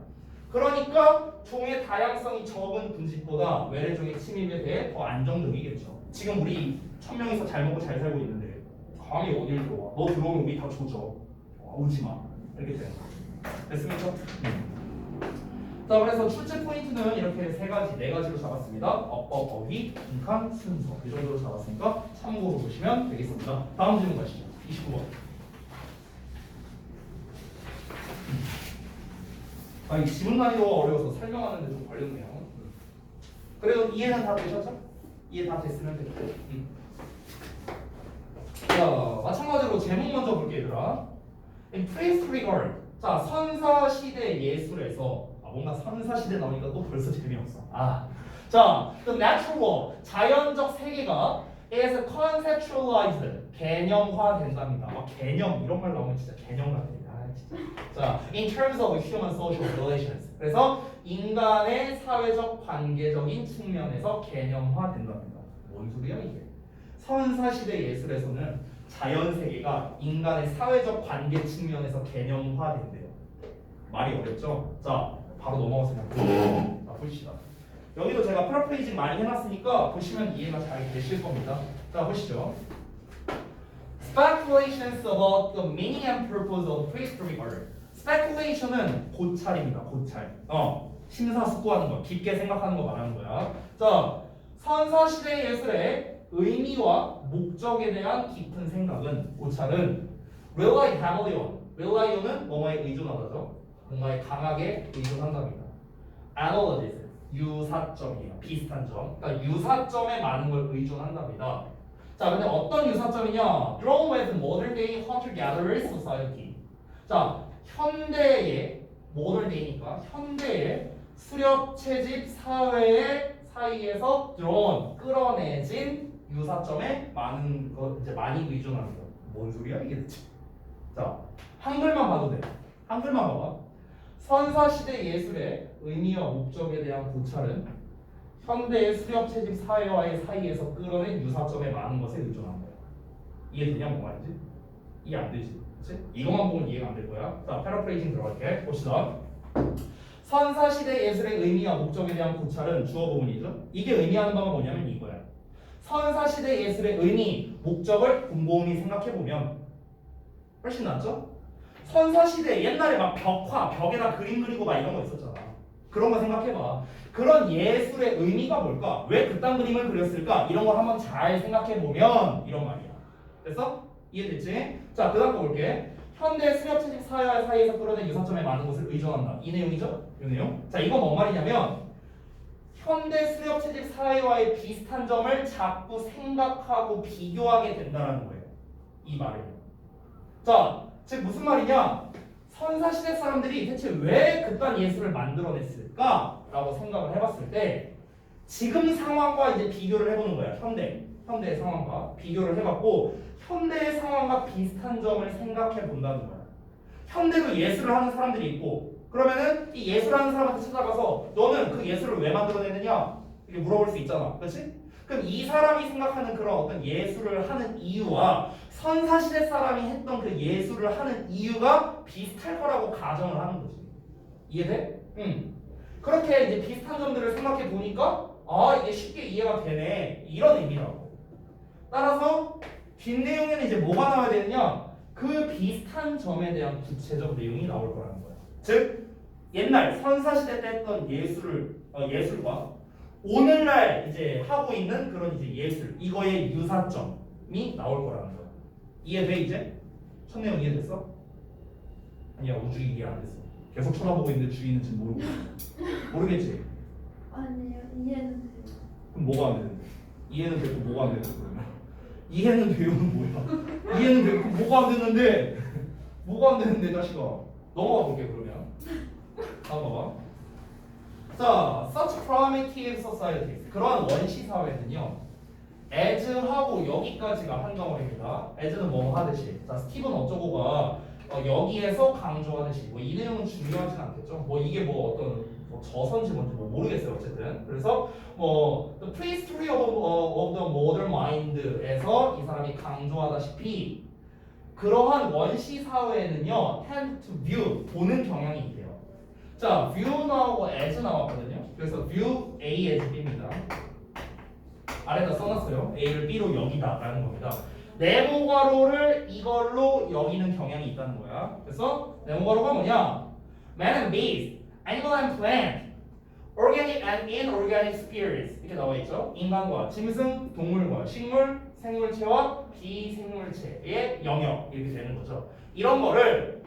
그러니까 종의 다양성이 적은 군집보다 외래종의 침입에 대해 더 안정적이겠죠. 지금 우리 1000명이서 잘 먹고 잘 살고 있는데 감히 어딜 들어와? 너 들어오면 우리 다 조져. 오지 마. 이렇게 되는 거야. 됐습니까? 자, 그래서 출제 포인트는 이렇게 네 가지로 잡았습니다. 어법, 어휘, 빈칸, 순서 이 정도로 잡았으니까 참고로 보시면 되겠습니다. 다음 질문 가시죠. 29번. 이 지문 난이도가 어려워서 설명하는데 좀 걸렸네요. 그래도 이해는 다 되셨죠? 이해 다 됐으면 됐고. 자, 마찬가지로 제목 먼저 볼게요, 얘들아. In prehistory, 자, 선사시대 예술에서 뭔가 선사시대 나오니까 또 벌써 재미없어. 자, the natural world, 자연적 세계가 is conceptualized, 개념화된답니다. 개념 이런 말 나오면 진짜 개념 같아요. 진짜. 자, in terms of human social relations. 그래서 인간의 사회적 관계적인 측면에서 개념화된답니다. 뭔 소리야 이게? 선사시대 예술에서는 자연 세계가 인간의 사회적 관계 측면에서 개념화된대요. 말이 어렵죠? 자, 바로 넘어가서 그냥 보시다. 여기도 제가 프라프레이징 많이 해놨으니까 보시면 이해가 잘 되실 겁니다. 자, 보시죠. Speculations about the meaning and purpose of prehistory art. Speculation은 고찰입니다. 고찰. 심사숙고하는 거, 깊게 생각하는 거 말하는 거야. 자, 선사시대 예술의 의미와 목적에 대한 깊은 생각은 고찰은 rely heavily on. relyon은 뭐뭐에 의존하다죠. 뭔가에 강하게 의존한답니다. analogies, 유사점이에요. 비슷한 점. 그러니까 유사점에 많은 걸 의존한답니다. 자, 근데 어떤 유사점이냐? Drawn with modern day hunter-gatherer society. 자, 현대의 modern day니까 현대의 수렵 채집 사회의 사이에서 drawn 끌어내진 유사점에 많은 거 이제 많이 의존하는 거. 뭔 소리야 이게 대체? 자, 한글만 봐도 돼. 한글만 봐봐. 선사시대 예술의 의미와 목적에 대한 고찰은 현대의 수렵 채집 사회와의 사이에서 끌어낸 유사점에 많은 것에 의존한 거야. 이해되냐 뭔 말인지? 이해 안 되지, 그렇지? 이것만 보면 이해가 안 될 거야. 자, 패러프레이징 들어갈게. 봅시다. 선사시대 예술의 의미와 목적에 대한 고찰은 주어 부분이죠. 이게 의미하는 바가 뭐냐면 이거야. 선사시대 예술의 의미, 목적을 곰곰이 생각해 보면 훨씬 낫죠? 선사시대 옛날에 막 벽에다 그림 그리고 막 이런 거 있었잖아. 그런 거 생각해봐. 그런 예술의 의미가 뭘까? 왜 그딴 그림을 그렸을까? 이런 걸 한번 잘 생각해보면 이런 말이야. 됐어? 이해됐지? 자, 그 다음 거 볼게. 현대 수렵채집 사회 사이에서 끌어낸 유사점에 많은 것을 의존한다. 이 내용이죠? 이 내용. 자, 이건 뭔 말이냐면 현대 수렵채집 사회와의 비슷한 점을 자꾸 생각하고 비교하게 된다는 거예요. 이 말을. 자, 즉 무슨 말이냐? 선사시대 사람들이 대체 왜 그딴 예술을 만들어냈을까? 라고 생각을 해봤을 때 지금 상황과 이제 비교를 해보는 거야. 현대의 상황과 비교를 해봤고 현대의 상황과 비슷한 점을 생각해 본다는 거야. 현대도 예술을 하는 사람들이 있고 그러면은 이 예술하는 사람한테 찾아가서 너는 그 예술을 왜 만들어내느냐? 이렇게 물어볼 수 있잖아. 그렇지? 그럼 이 사람이 생각하는 그런 어떤 예술을 하는 이유와 선사시대 사람이 했던 그 예술을 하는 이유가 비슷할 거라고 가정을 하는 거지. 이해돼? 응. 그렇게 이제 비슷한 점들을 생각해 보니까 이게 쉽게 이해가 되네. 이런 의미라고. 따라서 뒷내용에는 이제 뭐가 나와야 되느냐? 그 비슷한 점에 대한 구체적 내용이 나올 거라는 거야. 즉 옛날 선사시대 때 했던 예술과 오늘날 이제 하고 있는 그런 이제 예술 이거의 유사점이 나올 거라는 거야. 이해돼 이제? 첫 내용 이해됐어? 아니야 우주 이해 안 됐어. 계속 쳐다보고 있는데 주인은 지금 모르고 있어. 모르겠지?
아니요, 이해는 돼요.
그럼 뭐가 안 되는데? 이해는 되고 뭐가 안 되는데 그러면? 이해는 되고는 뭐야? 이해는 되고 그럼 뭐가 안 되는데? 뭐가 안 되는데 자식아? 넘어가 볼게 그러면. 다음 봐봐. 자, such primitive societies 그러한 원시 사회는요. as하고 여기까지가 한 덩어리입니다. as는 뭐 하듯이. 자, 스티븐 어쩌고가 여기에서 강조하듯이 뭐 이 내용은 중요하진 않겠죠. 뭐 이게 뭐 어떤 뭐 저선지 뭔지 뭐 모르겠어요. 어쨌든 그래서 뭐 the prehistory of the modern mind에서 이 사람이 강조하다시피 그러한 원시 사회는요 tend to view 보는 경향이 있대요. 자, view 나오고 as 나왔거든요. 그래서 view A as B입니다. 아래다 써놨어요. A를 B로 여기다라는 겁니다. 네모 괄호를 이걸로 여기는 경향이 있다는 거야. 그래서 네모 괄호가 뭐냐? Man and beast, animal and plant, organic and inorganic spirits 이렇게 나와 있죠. 인간과 짐승, 동물과 식물, 생물체와 비생물체의 영역 이렇게 되는 거죠. 이런 거를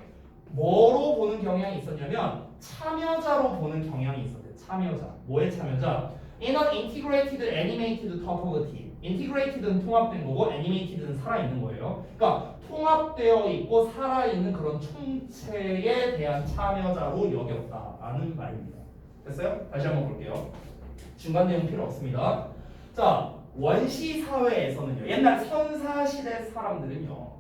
뭐로 보는 경향이 있었냐면 참여자로 보는 경향이 있었대요. 참여자. 뭐의 참여자? In an integrated animated topology. 인티그레이티드는 통합된 거고 애니메이티드는 살아있는 거예요. 그러니까 통합되어 있고 살아있는 그런 총체에 대한 참여자로 여겼다라는 말입니다. 됐어요? 다시 한번 볼게요. 중간 내용 필요 없습니다. 자, 원시 사회에서는요. 옛날 선사시대 사람들은요.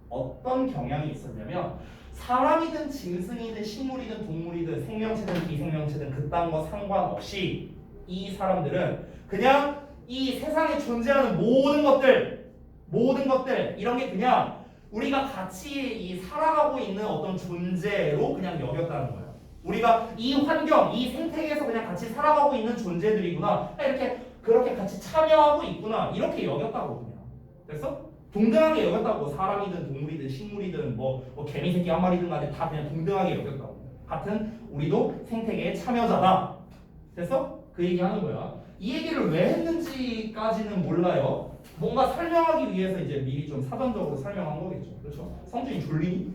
어떤 경향이 있었냐면 사람이든 짐승이든 식물이든 동물이든 생명체든 비생명체든 그딴 거 상관없이 이 사람들은 그냥 이 세상에 존재하는 모든 것들 이런 게 그냥 우리가 같이 이 살아가고 있는 어떤 존재로 그냥 여겼다는 거예요. 우리가 이 환경, 이 생태계에서 그냥 같이 살아가고 있는 존재들이구나. 이렇게 그렇게 같이 참여하고 있구나. 이렇게 여겼다고 그냥. 됐어? 동등하게 여겼다고. 사람이든 동물이든 식물이든 뭐 개미 새끼 한 마리든 간에 다 그냥 동등하게 여겼다고. 같은 우리도 생태계의 참여자다. 됐어? 그 얘기 하는 거야. 이 얘기를 왜 했는지까지는 몰라요. 뭔가 설명하기 위해서 이제 미리 좀 사전적으로 설명한 거겠죠. 그렇죠? 성준이 졸리니?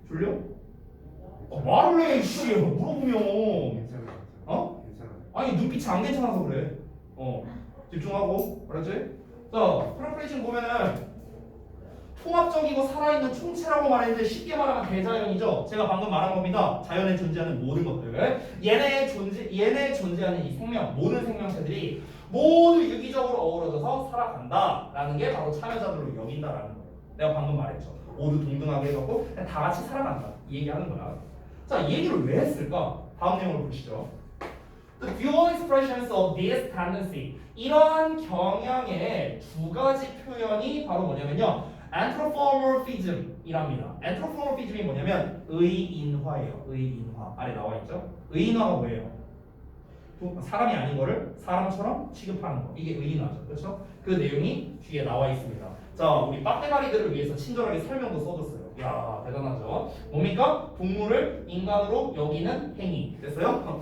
졸려? 말을 해, 씨. 물어보면.
괜찮아요.
어?
괜찮아요.
아니 눈빛이 안 괜찮아서 그래. 집중하고. 알았지? 자, 프로프레이션 보면은 통합적이고 살아있는 총체라고 말했는데 쉽게 말하면 대자연이죠. 제가 방금 말한 겁니다. 자연에 존재하는 모든 것들. 얘네 존재하는 이 생명, 모든 생명체들이 모두 유기적으로 어우러져서 살아간다라는 게 바로 참여자들로 여긴다라는 거예요. 내가 방금 말했죠. 모두 동등하게 해갖고 그냥 다 같이 살아간다. 이 얘기하는 거야. 자, 이 얘기를 왜 했을까? 다음 내용을 보시죠. The dual expressions of this tendency. 이러한 경향의 두 가지 표현이 바로 뭐냐면요. anthropomorphism이랍니다. anthropomorphism이 뭐냐면 의인화예요. 의인화. 아래 나와 있죠? 의인화가 뭐예요? 사람이 아닌 거를 사람처럼 취급하는 거. 이게 의인화죠. 그렇죠? 그 내용이 뒤에 나와 있습니다. 자, 우리 빡대가리들을 위해서 친절하게 설명도 써줬어요. 이야, 대단하죠? 뭡니까? 동물을 인간으로 여기는 행위. 됐어요?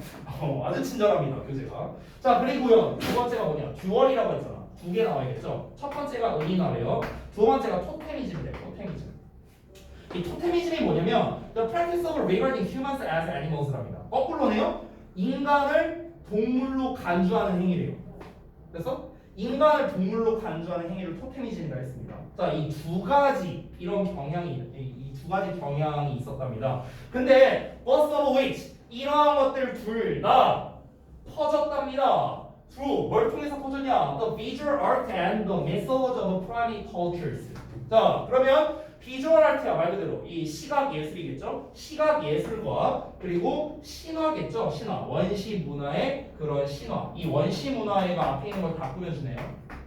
아주 친절합니다, 교재가. 자, 그리고요. 두 번째가 뭐냐? 듀얼이라고 했잖아. 두 개 나와야겠죠? 첫 번째가 의인화래요. 두 번째가 토테미즘이래요. 토테미즘. 이 토테미즘이 뭐냐면 The practice of regarding humans as animals랍니다. 거꾸로네요. 인간을 동물로 간주하는 행위래요. 그래서 인간을 동물로 간주하는 행위를 토테미즘이라 했습니다. 자, 이 두 가지 이런 경향이 이 두 가지 경향이 있었답니다. 근데 both of which 이러한 것들 둘 다 퍼졌답니다. through 뭘 통해서 퍼졌냐? The visual art and the methods of primate cultures. 자, 그러면 비주얼 아트야 말 그대로 이 시각 예술이겠죠? 시각 예술과 그리고 신화겠죠? 신화 원시 문화의 그런 신화. 이 원시 문화가 앞에 있는 걸 다 꾸며주네요.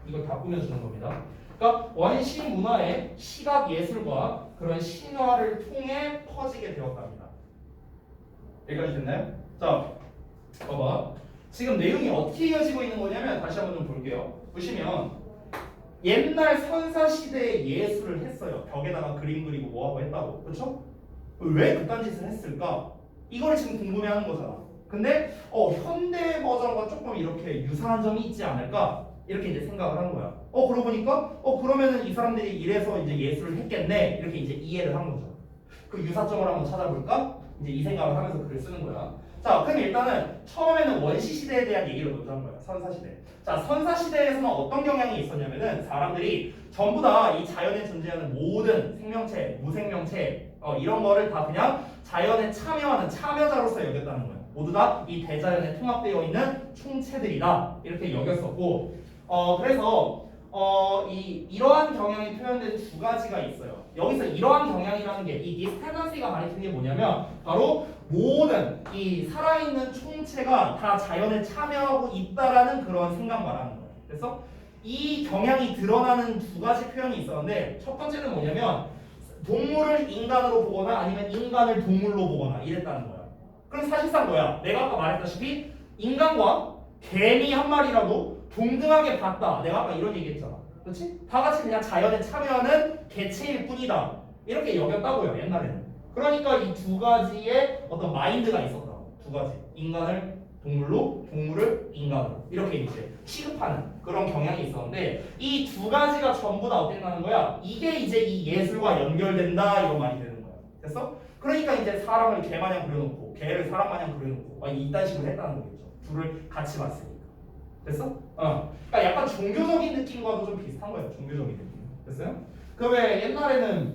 이걸 다 꾸며주는 겁니다. 그러니까 원시 문화의 시각 예술과 그런 신화를 통해 퍼지게 되었답니다. 여기까지 됐나요? 자, 봐봐. 지금 내용이 어떻게 이어지고 있는 거냐면 다시 한번 좀 볼게요. 보시면 옛날 선사시대에 예술을 했어요. 벽에다가 그림 그리고 뭐하고 했다고. 그렇죠? 왜 그딴 짓을 했을까? 이걸 지금 궁금해하는 거잖아. 근데 현대 버전과 조금 이렇게 유사한 점이 있지 않을까? 이렇게 이제 생각을 하는 거야. 그러고 보니까 그러면은 이 사람들이 이래서 이제 예술을 했겠네. 이렇게 이제 이해를 한 거죠. 그 유사점을 한번 찾아볼까? 이제 이 생각을 하면서 글을 쓰는 거야. 자, 그럼 일단은 처음에는 원시 시대에 대한 얘기를 먼저 한 거야. 선사 시대. 자, 선사 시대에서는 어떤 경향이 있었냐면은 사람들이 전부 다 이 자연에 존재하는 모든 생명체, 무생명체 이런 거를 다 그냥 자연에 참여하는 참여자로서 여겼다는 거야. 모두 다 이 대자연에 통합되어 있는 총체들이다. 이렇게 여겼었고, 그래서 이러한 경향이 표현된 두 가지가 있어요. 여기서 이러한 경향이라는 게 이 디스텐던시가 가리키는 게 뭐냐면 바로 모든 이 살아있는 총체가 다 자연에 참여하고 있다라는 그런 생각 말하는 거예요. 그래서 이 경향이 드러나는 두 가지 표현이 있었는데 첫 번째는 뭐냐면 동물을 인간으로 보거나 아니면 인간을 동물로 보거나 이랬다는 거야. 그럼 사실상 뭐야? 내가 아까 말했다시피 인간과 개미 한 마리라도 동등하게 봤다. 내가 아까 이런 얘기했잖아. 그렇지? 다 같이 그냥 자연에 참여하는 개체일 뿐이다. 이렇게 여겼다고요. 옛날에는. 그러니까 이 두 가지의 어떤 마인드가 있었다. 두 가지. 인간을 동물로, 동물을 인간으로 이렇게 이제 취급하는 그런 경향이 있었는데 이 두 가지가 전부 다 어땠다는 거야? 이게 이제 이 예술과 연결된다 이런 말이 되는 거야. 됐어? 그러니까 이제 사람을 개마냥 그려놓고 개를 사람마냥 그려놓고 이딴 식으로 했다는 거겠죠. 둘을 같이 봤으니까. 됐어? 그러니까 약간 종교적인 느낌과도 좀 비슷한 거예요. 종교적인 느낌. 됐어요? 그 왜 옛날에는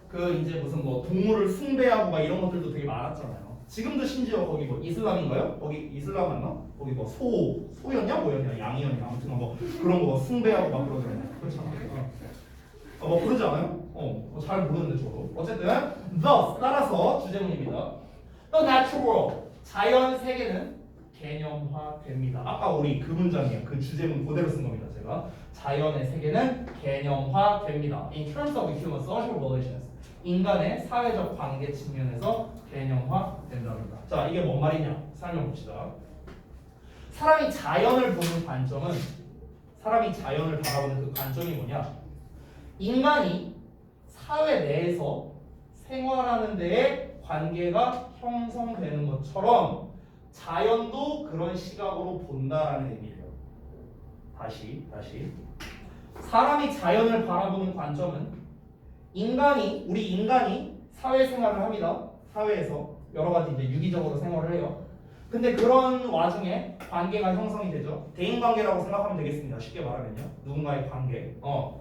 그 이제 무슨 뭐 동물을 숭배하고 막 이런 것들도 되게 많았잖아요. 지금도 심지어 거기 뭐 이슬람인가요? 거기 이슬람 맞나? 거기 뭐 소였냐 뭐였냐 양이었냐 아무튼 뭐 그런 거 숭배하고 막 그러잖아요. 그렇잖아. 뭐 그러지 않아요? 잘 모르는데 저도. 어쨌든 thus 따라서 주제문입니다. The natural world 자연 세계는 개념화됩니다. 아까 우리 그 문장이에요. 그 주제문 그대로 쓴 겁니다. 제가 자연의 세계는 개념화됩니다. In terms of human social relations 인간의 사회적 관계 측면에서 개념화된답니다. 자, 이게 뭔 말이냐? 설명봅시다. 사람이 자연을 보는 관점은 사람이 자연을 바라보는 그 관점이 뭐냐? 인간이 사회 내에서 생활하는 데에 관계가 형성되는 것처럼 자연도 그런 시각으로 본다라는 의미예요. 다시 사람이 자연을 바라보는 관점은 우리 인간이 사회생활을 합니다. 사회에서 여러 가지 이제 유기적으로 생활을 해요. 근데 그런 와중에 관계가 형성이 되죠. 대인관계라고 생각하면 되겠습니다. 쉽게 말하면요. 누군가의 관계.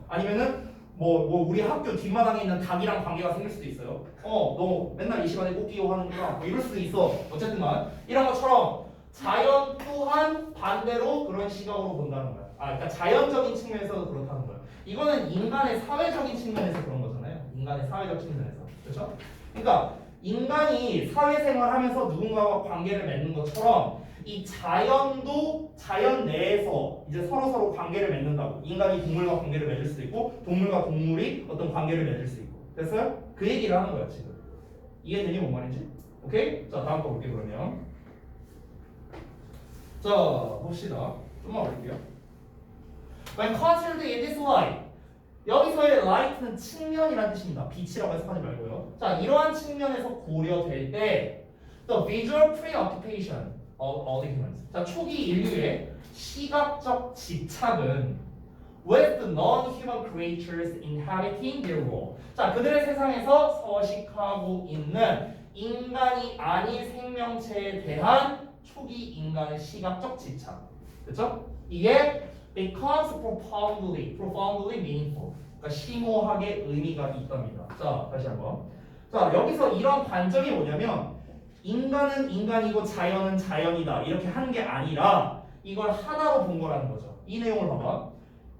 아니면은 뭐 우리 학교 뒷마당에 있는 닭이랑 관계가 생길 수도 있어요. 너 맨날 이 시간에 꽃 피우고 하는구나. 뭐 이럴 수도 있어. 어쨌든간 이런 것처럼 자연 또한 반대로 그런 시각으로 본다는 거야. 그러니까 자연적인 측면에서도 그렇다는 거야. 이거는 인간의 사회적인 측면에서 그런 거잖아요. 인간의 사회적 측면에서. 그렇죠? 그러니까 인간이 사회생활하면서 누군가와 관계를 맺는 것처럼 이 자연도 자연 내에서 이제 서로 관계를 맺는다고. 인간이 동물과 관계를 맺을 수도 있고 동물과 동물이 어떤 관계를 맺을 수 있고. 됐어요? 그 얘기를 하는 거야 지금. 이해되니 뭔 말인지? 오케이? 자 다음 거 볼게요 그러면. 자 봅시다. 좀만 볼게요. When considered in this light 여기서의 light는 측면이라는 뜻입니다. 빛이라고 해서 하지 말고요. 자 이러한 측면에서 고려될 때 the visual preoccupation of the humans. 자 초기 인류의 시각적 집착은 with the non-human creatures inhabiting their world. 자 그들의 세상에서 서식하고 있는 인간이 아닌 생명체에 대한 초기 인간의 시각적 집착. 그렇죠? 이게 becomes profoundly meaningful. 그러니까 심오하게 의미가 있답니다. 자, 다시 한번. 자, 여기서 이런 관점이 뭐냐면 인간은 인간이고 자연은 자연이다. 이렇게 하는 게 아니라 이걸 하나로 본 거라는 거죠. 이 내용을 봐봐.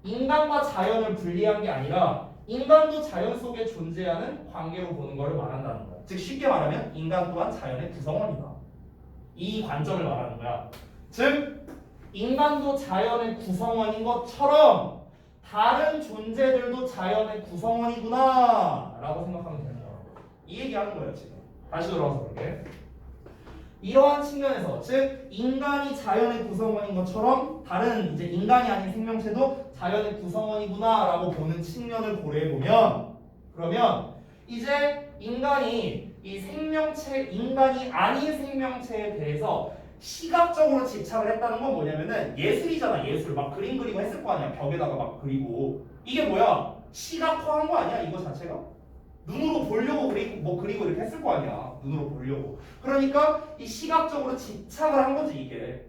인간과 자연을 분리한 게 아니라 인간도 자연 속에 존재하는 관계로 보는 것을 말한다는 거야. 즉 쉽게 말하면 인간 또한 자연의 구성원이다. 이 관점을 말하는 거야. 즉 인간도 자연의 구성원인 것처럼 다른 존재들도 자연의 구성원이구나 라고 생각하면 되는 거야. 이 얘기하는 거야 지금. 다시 돌아와서 볼게. 이러한 측면에서 즉 인간이 자연의 구성원인 것처럼 다른 이제 인간이 아닌 생명체도 자연의 구성원이구나라고 보는 측면을 고려해 보면 그러면 이제 인간이 이 생명체 인간이 아닌 생명체에 대해서 시각적으로 집착을 했다는 건 뭐냐면은 예술이잖아. 예술 막 그림 그리고 했을 거 아니야. 벽에다가 막 그리고 이게 뭐야? 시각화한 거 아니야? 이거 자체가? 눈으로 보려고 그리고 이렇게 했을 거 아니야. 눈으로 보려고. 그러니까 이 시각적으로 집착을 한 거지 이게.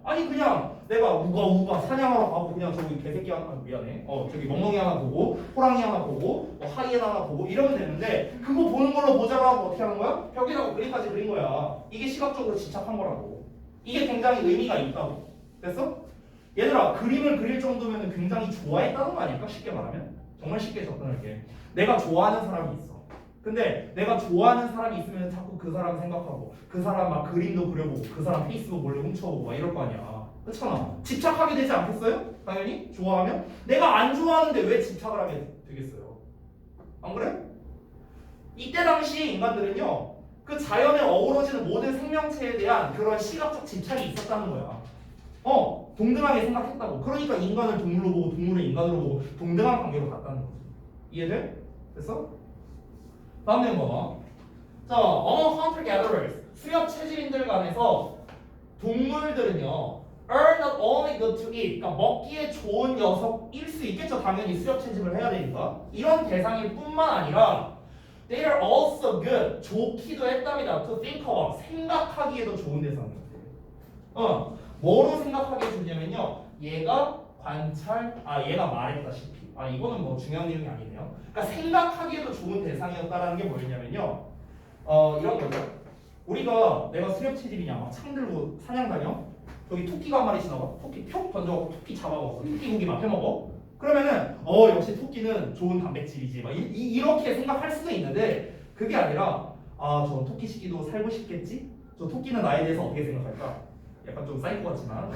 아니 그냥 내가 우가 사냥하러 가고 그냥 저기 개새끼 하나 미안해. 저기 멍멍이 하나 보고 호랑이 하나 보고 하이에나 하나 보고 이러면 되는데 그거 보는 걸로 모자라고 하고 어떻게 하는 거야? 벽에다가 그림까지 그린 거야. 이게 시각적으로 집착한 거라고. 이게 굉장히 의미가 있다고. 됐어? 얘들아 그림을 그릴 정도면 굉장히 좋아했다는 거 아닐까? 쉽게 말하면. 정말 쉽게 접근할게. 내가 좋아하는 사람이 있어. 근데 내가 좋아하는 사람이 있으면 자꾸 그 사람 생각하고 그 사람 막 그림도 그려보고 그 사람 페이스북 몰래 훔쳐보고 막 이럴 거 아니야. 그렇잖아. 집착하게 되지 않겠어요? 당연히 좋아하면. 내가 안 좋아하는데 왜 집착을 하게 되겠어요? 안 그래? 이때 당시 인간들은요 그 자연에 어우러지는 모든 생명체에 대한 그런 시각적 집착이 있었다는 거야. 동등하게 생각했다고. 그러니까 인간을 동물로 보고 동물을 인간으로 보고 동등한 관계로 갔다는 거지. 이해돼? 됐어? 다음 내용 봐봐. 자, among hunter-gatherers 수렵 체질인들 간에서 동물들은요 are not only good to eat 그러니까 먹기에 좋은 녀석일 수 있겠죠. 당연히 수렵 채집을 해야 되니까. 이런 대상일 뿐만 아니라 they are also good 좋기도 했답니다. to think about 생각하기에도 좋은 대상이었대요. 뭐로 생각하게 해주냐면요 얘가 얘가 말했다시피 이거는 뭐 중요한 내용이 아니네요. 그러니까 생각하기에도 좋은 대상이었다라는 게 뭐였냐면요 이런 거죠. 내가 수렵 체질이냐 막 창 들고 사냥 다녀. 저기 토끼가 한 마리 지나가. 토끼 표 던져갖고 토끼 잡아먹어. 토끼 고기 막 해먹어. 그러면은 역시 토끼는 좋은 단백질이지 막 이렇게 생각할 수도 있는데 그게 아니라 저 토끼 새끼도 살고 싶겠지? 저 토끼는 나에 대해서 어떻게 생각할까? 약간 좀 사이코 같지만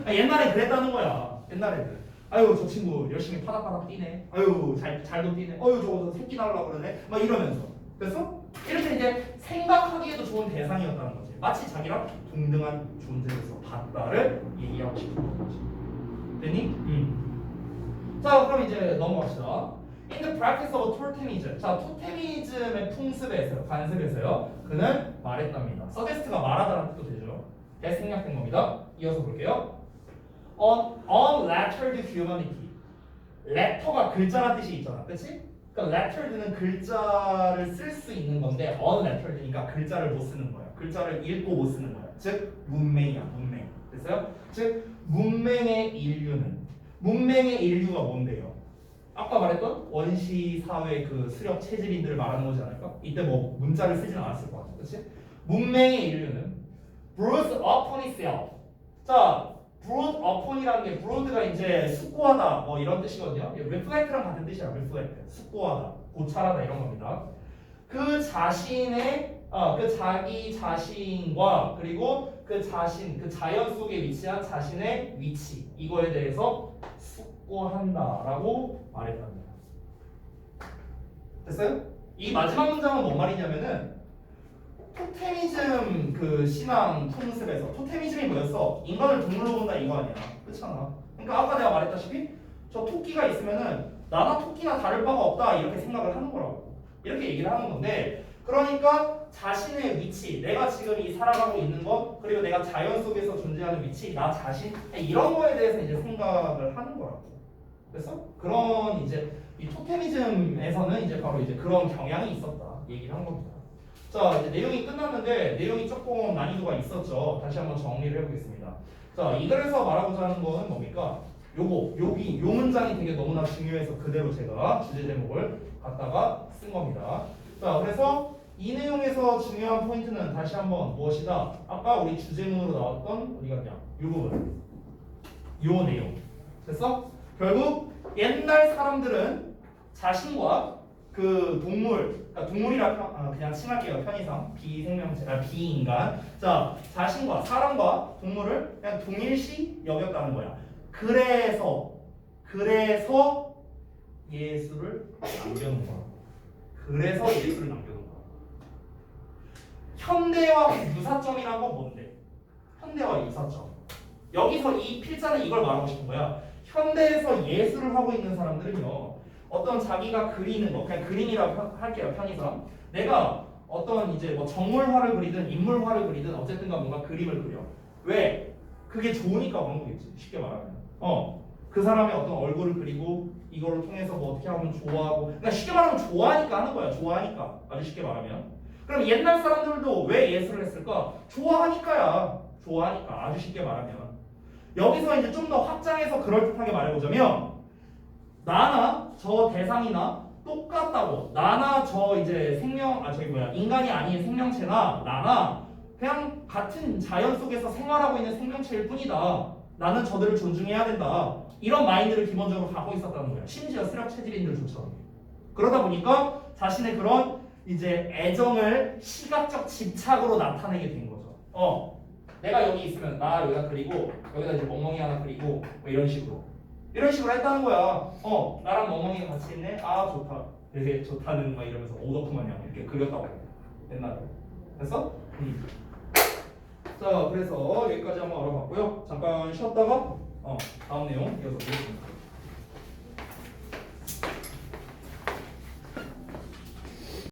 옛날에 그랬다는 거야. 옛날에는 아유 저 친구 열심히 파닥파닥 뛰네. 아유 잘도 뛰네. 저거 새끼 낳으려고 그러네. 막 이러면서. 됐어? 이렇게 이제 생각하기에도 좋은 대상이었다는 거지. 마치 자기랑 동등한 존재로서 봤다를 얘기하고 싶은 거지. 됐니? 자 그럼 이제 넘어갑시다. In the practice of totemism. 자 토테미즘의 풍습에서요, 관습에서요. 그는 말했답니다. suggest가 말하다라는 뜻도 되죠. 생략된 겁니다. 이어서 볼게요. Unlettered humanity. letter가 글자란 뜻이 있잖아, 그렇지? 그러니까 lettered는 글자를 쓸 수 있는 건데 unlettered니까 글자를 못 쓰는 거야. 글자를 읽고 못 쓰는 거야. 즉 문맹이야, 문맹. 됐어요? 즉 문맹의 인류가 뭔데요? 아까 말했던 원시 사회 그 수렵 체질인들을 말하는 거지 않을까? 이때 뭐 문자를 쓰진 않았을 것 같아, 그렇지? 문맹의 인류는 brood upon itself. 자, brood upon이라는 게 brood가 이제 숙고하다 뭐 이런 뜻이거든요. reflect랑 같은 뜻이야. reflect. 숙고하다, 고찰하다 이런 겁니다. 그 자신의 그 자기 자신과 그리고 그 자연 속에 위치한 자신의 위치 이거에 대해서 숙고한다라고 말했답니다. 됐어요? 이 마지막 문장은 뭔 말이냐면은 토테미즘 그 신앙 풍습에서 토테미즘이 뭐였어? 인간을 동물로 본다 이거 아니야? 그렇잖아. 그러니까 아까 내가 말했다시피 저 토끼가 있으면은 나나 토끼나 다를 바가 없다 이렇게 생각을 하는 거라고. 이렇게 얘기를 하는 건데 그러니까 자신의 위치, 내가 지금 이 살아가고 있는 것 그리고 내가 자연 속에서 존재하는 위치, 나 자신 이런 거에 대해서 이제 생각을 하는 거라고. 그래서 그런 이제 이 토테미즘에서는 이제 바로 이제 그런 경향이 있었다 얘기를 한 겁니다. 자 이제 내용이 끝났는데 내용이 조금 난이도가 있었죠. 다시 한번 정리를 해보겠습니다. 자 이 글에서 말하고자 하는 거는 뭡니까? 요 문장이 되게 너무나 중요해서 그대로 제가 주제 제목을 갖다가 쓴 겁니다. 자 그래서 이 내용에서 중요한 포인트는 다시 한번 무엇이다? 아까 우리 주제문으로 나왔던 어디 갔냐? 요 부분, 요 내용. 됐어? 결국 옛날 사람들은 자신과 그 동물, 그러니까 동물이라 그냥 칭할게요. 편의상 비생명체, 비인간. 자 자신과 사람과 동물을 그냥 동일시 여겼다는 거야. 그래서 예수를 남겨놓은 거야. 그래서 예수를 남겨놓은 거야. 현대와 유사점이란 건 뭔데? 현대와 유사점. 여기서 이 필자는 이걸 말하고 싶은 거야. 현대에서 예술을 하고 있는 사람들은요, 어떤 자기가 그리는 거, 그냥 그림이라고 할게요, 편의상. 내가 어떤 이제 뭐 정물화를 그리든 인물화를 그리든 어쨌든가 뭔가 그림을 그려. 왜? 그게 좋으니까 그런 거겠지. 쉽게 말하면. 그 사람의 어떤 얼굴을 그리고 이거를 통해서 뭐 어떻게 하면 좋아하고. 그러니까 쉽게 말하면 좋아하니까 하는 거야. 좋아하니까. 아주 쉽게 말하면. 그럼 옛날 사람들도 왜 예술을 했을까? 좋아하니까야. 좋아하니까. 아주 쉽게 말하면. 여기서 이제 좀 더 확장해서 그럴듯하게 말해보자면, 나나 저 대상이나 똑같다고. 나나 저 이제 인간이 아닌 생명체나 나나 그냥 같은 자연 속에서 생활하고 있는 생명체일 뿐이다. 나는 저들을 존중해야 된다. 이런 마인드를 기본적으로 갖고 있었다는 거야. 심지어 수렵 체질인들조차도. 그러다 보니까 자신의 그런 이제 애정을 시각적 집착으로 나타내게 된 거죠. 내가 여기 있으면 나 여기다 그리고 여기다 이제 멍멍이 하나 그리고 뭐 이런 식으로 했다는 거야. 나랑 멍멍이가 같이 있네. 아 좋다. 되게 좋다는 막 이러면서 오덕후 마냥 이렇게 그렸다고 해. 옛날에. 됐어? 자, 그래서 여기까지 한번 알아봤고요. 잠깐 쉬었다가 다음 내용 이어서 보겠습니다.